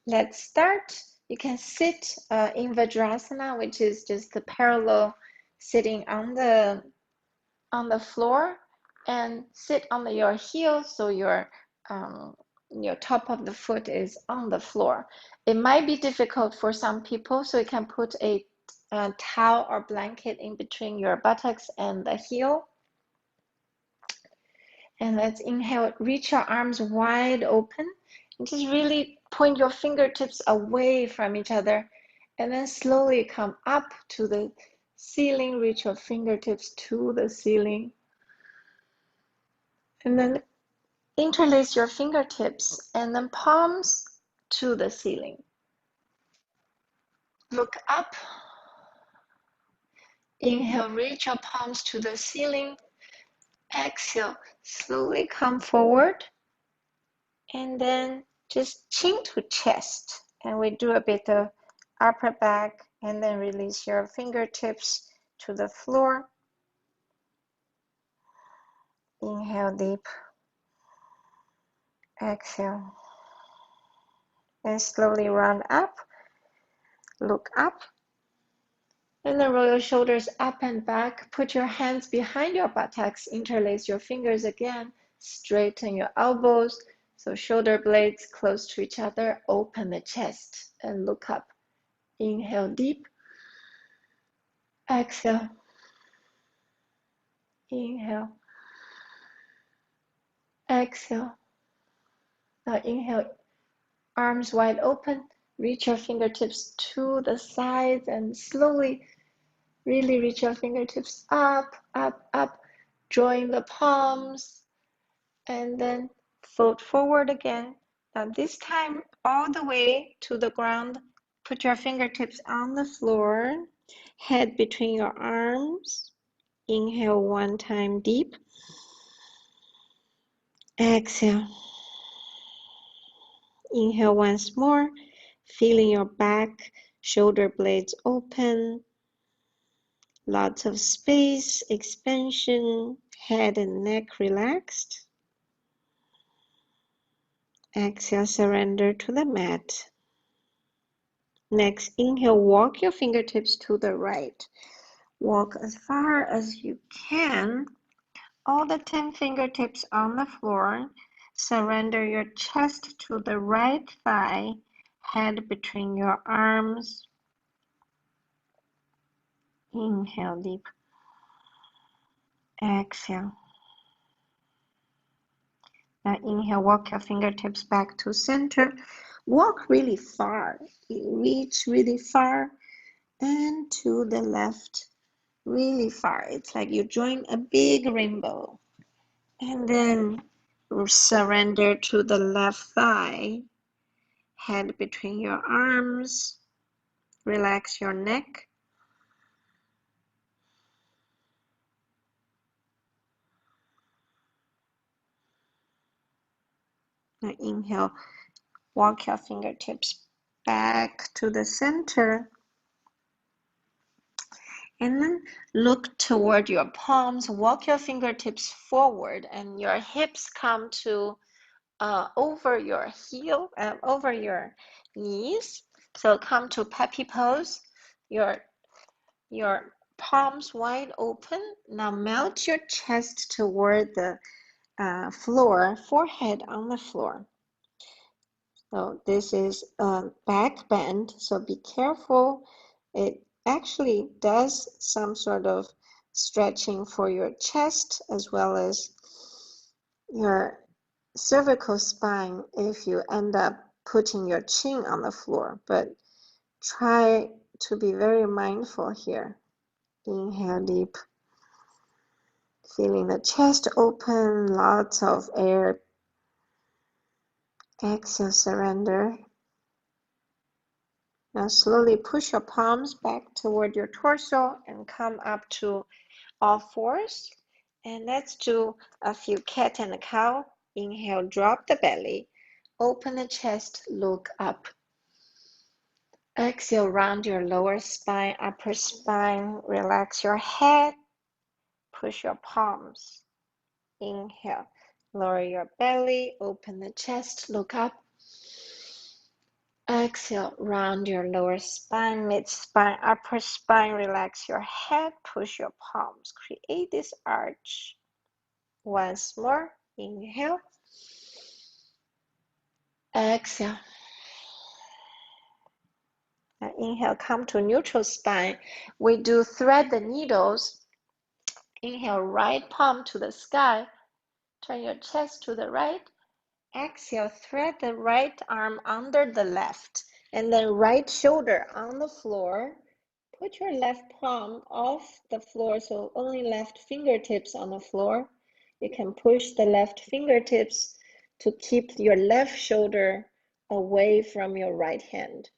Let's start. You can sit in Vajrasana, which is just the parallel sitting on the floor, and sit on your heels so your top of the foot is on the floor. It might be difficult for some people, so you can put a towel or blanket in between your buttocks and the heel. And let's inhale, reach your arms wide open, and just really point your fingertips away from each other, and then slowly come up to the ceiling, reach your fingertips to the ceiling, and then interlace your fingertips and then palms to the ceiling. Look up. Inhale, reach your palms to the ceiling. Exhale, slowly come forward. And then just chin to chest. And we do a bit of upper back, and then release your fingertips to the floor. Inhale deep. Exhale. And slowly round up. Look up. And then roll your shoulders up and back. Put your hands behind your buttocks. Interlace your fingers again. Straighten your elbows. So shoulder blades close to each other. Open the chest and look up. Inhale deep. Exhale. Inhale. Exhale. Now inhale, arms wide open. Reach your fingertips to the sides and slowly really reach your fingertips up, up, up. Join the palms and then fold forward again. Now this time all the way to the ground. Put your fingertips on the floor, head between your arms. Inhale one time deep. Exhale. Inhale once more, feeling your back, shoulder blades open. Lots of space, expansion, head and neck relaxed. Exhale, surrender to the mat. Next, inhale, walk your fingertips to the right. Walk as far as you can. All the 10 fingertips on the floor. Surrender your chest to the right thigh, head between your arms. Inhale deep. Exhale. Now inhale, walk your fingertips back to center. Walk really far. Reach really far. And to the left, really far. It's like you join a big rainbow. And then surrender to the left thigh. Head between your arms. Relax your neck. Now inhale, walk your fingertips back to the center. And then look toward your palms. Walk your fingertips forward, and your hips come to over your heel, over your knees. So come to puppy pose. Your palms wide open. Now melt your chest toward the floor, forehead on the floor. So this is a back bend, so be careful. It actually does some sort of stretching for your chest as well as your cervical spine if you end up putting your chin on the floor, but try to be very mindful here. Inhale deep, feeling the chest open, lots of air. Exhale, surrender. Now slowly push your palms back toward your torso and come up to all fours. And let's do a few cat and cow. Inhale, drop the belly. Open the chest, look up. Exhale, round your lower spine, upper spine. Relax your head. Push your palms. Inhale, lower your belly. Open the chest, look up. Exhale, round your lower spine, mid-spine, upper spine. Relax your head, push your palms. Create this arch. Once more, inhale. Exhale. Now inhale, come to neutral spine. We do thread the needles. Inhale, right palm to the sky. Turn your chest to the right. Exhale, thread the right arm under the left. And then right shoulder on the floor. Put your left palm off the floor, so only left fingertips on the floor. You can push the left fingertips to keep your left shoulder away from your right hand.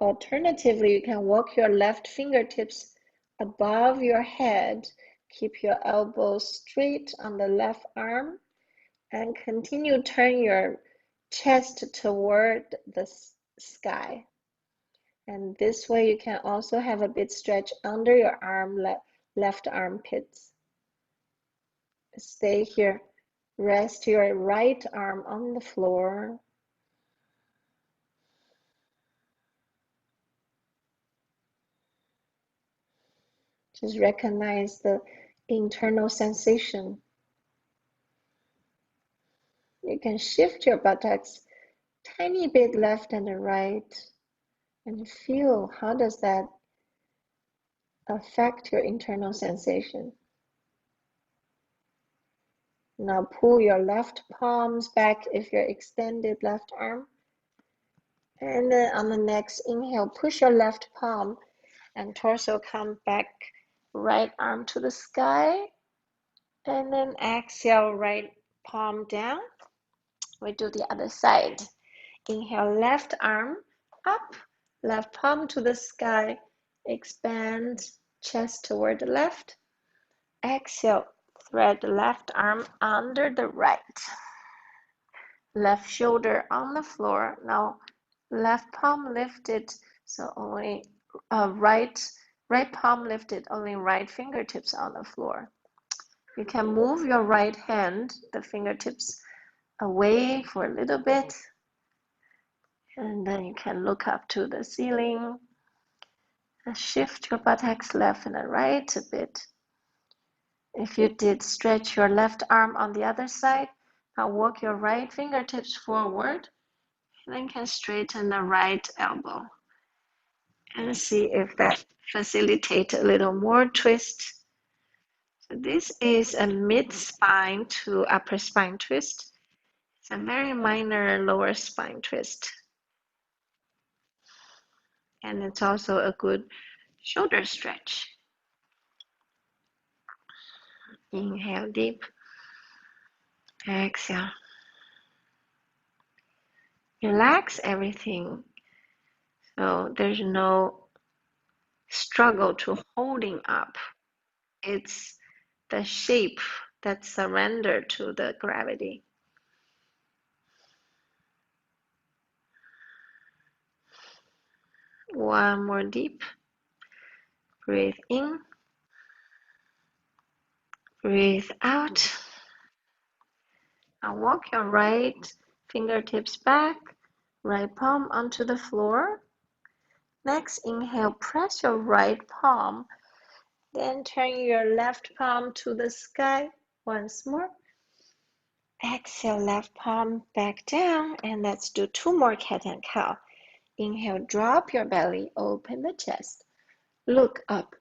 Alternatively, you can walk your left fingertips above your head. Keep your elbows straight on the left arm and continue turn your chest toward the sky. And this way you can also have a bit stretch under your arm, left armpits. Stay here. Rest your right arm on the floor. Just recognize the internal sensation. You can shift your buttocks tiny bit left and right and feel how does that affect your internal sensation. Now pull your left palms back if you're extended left arm. And then on the next inhale, push your left palm and torso come back, right arm to the sky. And then exhale, right palm down. We do the other side. Inhale, left arm up, left palm to the sky. Expand chest toward the left. Exhale, thread the left arm under the right. Left shoulder on the floor. Now left palm lifted, so only right palm lifted, only right fingertips on the floor. You can move your right hand, the fingertips away for a little bit, and then you can look up to the ceiling and shift your buttocks left and right a bit. If you did stretch your left arm on the other side, now walk your right fingertips forward, and then can straighten the right elbow. And see if that facilitates a little more twist. So this is a mid-spine to upper spine twist. It's a very minor lower spine twist. And it's also a good shoulder stretch. Inhale deep. Exhale. Relax everything. So there's no struggle to holding up. It's the shape that surrender to the gravity. One more deep. Breathe in. Breathe out. Now walk your right fingertips back, right palm onto the floor. Next, inhale, press your right palm. Then turn your left palm to the sky once more. Exhale, left palm back down. And let's do 2 more cat and cow. Inhale, drop your belly, open the chest. Look up.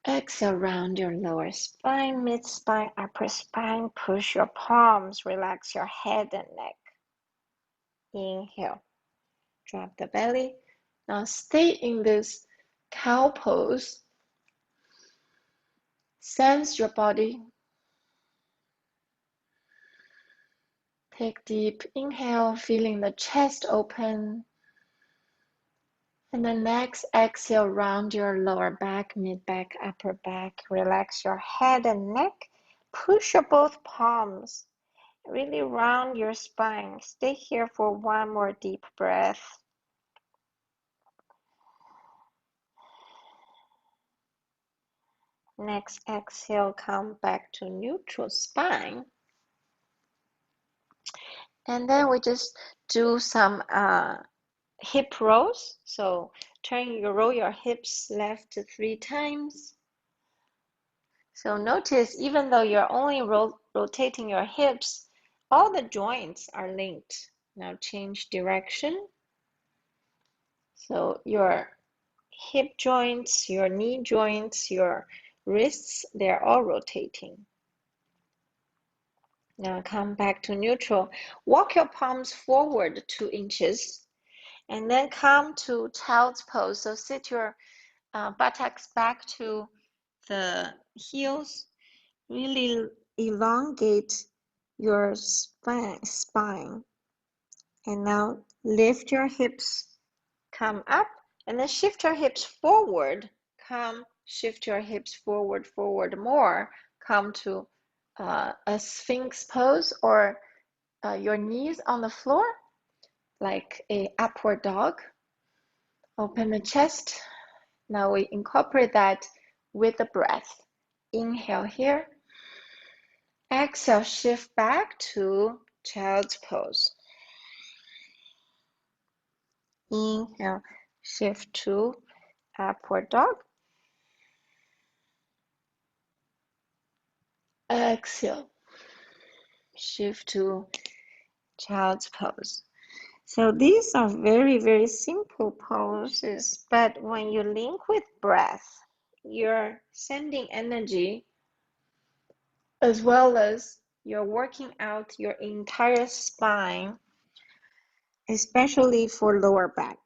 Exhale, round your lower spine, mid-spine, upper spine. Push your palms, relax your head and neck. Inhale, drop the belly. Now stay in this cow pose. Sense your body. Take deep inhale, feeling the chest open. And the next exhale, round your lower back, mid-back, upper back. Relax your head and neck. Push your both palms. Really round your spine. Stay here for 1 more deep breath. Next exhale, come back to neutral spine. And then we just do some hip rolls. So roll your hips left 3 times. So notice, even though you're only rotating your hips, all the joints are linked. Now change direction. So your hip joints, your knee joints, your wrists, they're all rotating. Now come back to neutral. Walk your palms forward 2 inches and then come to child's pose. So sit your buttocks back to the heels. Really elongate your spine. And now lift your hips, come up, and then shift your hips forward. Shift your hips forward more. Come to a sphinx pose, or your knees on the floor, like a upward dog. Open the chest. Now we incorporate that with the breath. Inhale here. Exhale, shift back to child's pose. Inhale, shift to upward dog. Exhale, shift to child's pose. So these are very, very simple poses, but when you link with breath, you're sending energy as well as you're working out your entire spine, especially for lower back.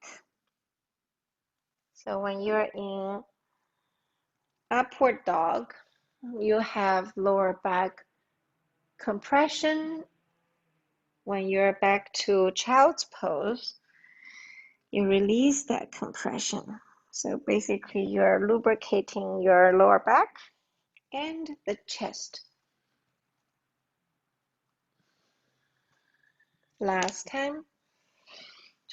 So when you're in upward dog, you have lower back compression. When you're back to child's pose, you release that compression. So basically, you're lubricating your lower back and the chest. Last time,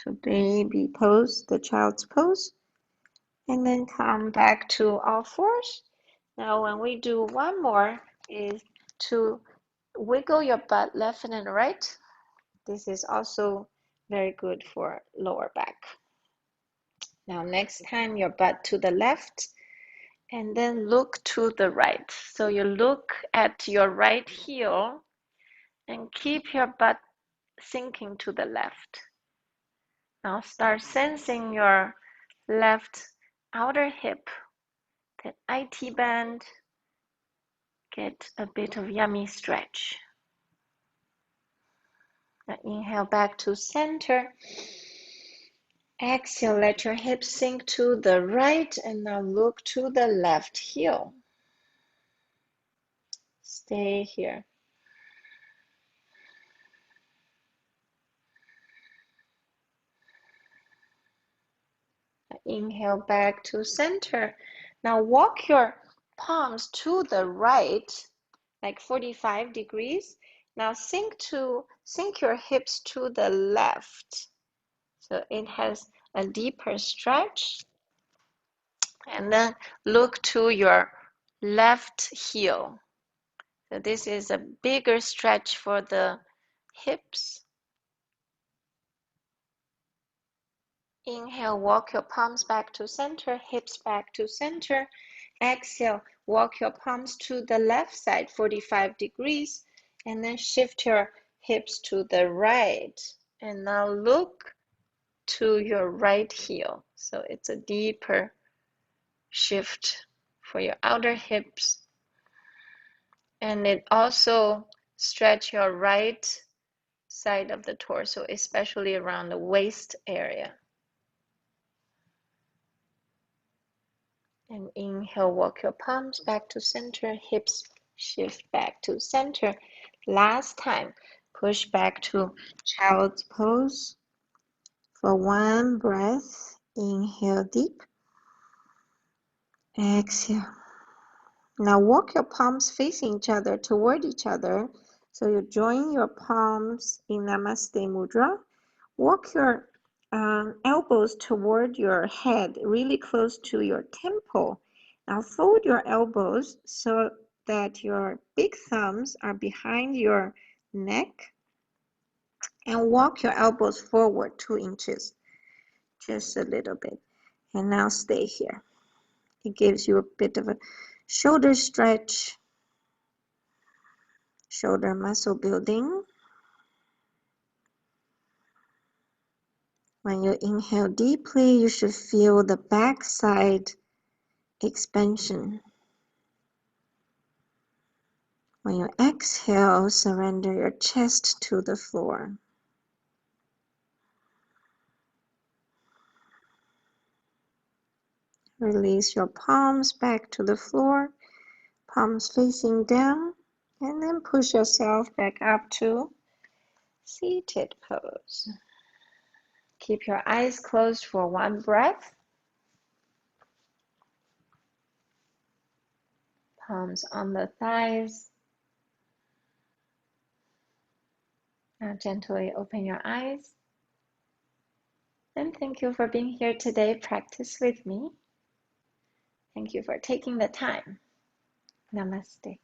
to baby pose, the child's pose, and then come back to all fours. Now, when we do one more, is to wiggle your butt left and right. This is also very good for lower back. Now, next time, your butt to the left, and then look to the right. So you look at your right heel and keep your butt sinking to the left. Now start sensing your left outer hip, that IT band. Get a bit of yummy stretch. Now inhale back to center. Exhale, let your hips sink to the right, and now look to the left heel. Stay here. Inhale back to center. Now walk your palms to the right, like 45 degrees. Now sink your hips to the left. So it has a deeper stretch. And then look to your left heel. So this is a bigger stretch for the hips. Inhale, walk your palms back to center, hips back to center. Exhale, walk your palms to the left side, 45 degrees, and then shift your hips to the right. And now look to your right heel. So it's a deeper shift for your outer hips. And it also stretch your right side of the torso, especially around the waist area. And inhale, walk your palms back to center, hips shift back to center. Last time, push back to child's pose. For one breath, inhale deep. Exhale. Now walk your palms facing each other toward each other. So you join your palms in Namaste Mudra. Walk your elbows toward your head, really close to your temple. Now fold your elbows so that your big thumbs are behind your neck. And walk your elbows forward 2 inches, just a little bit. And now stay here. It gives you a bit of a shoulder stretch, shoulder muscle building. When you inhale deeply, you should feel the back side expansion. When you exhale, surrender your chest to the floor. Release your palms back to the floor, palms facing down, and then push yourself back up to seated pose. Keep your eyes closed for 1 breath. Palms on the thighs. Now gently open your eyes. And thank you for being here today. Practice with me. Thank you for taking the time. Namaste.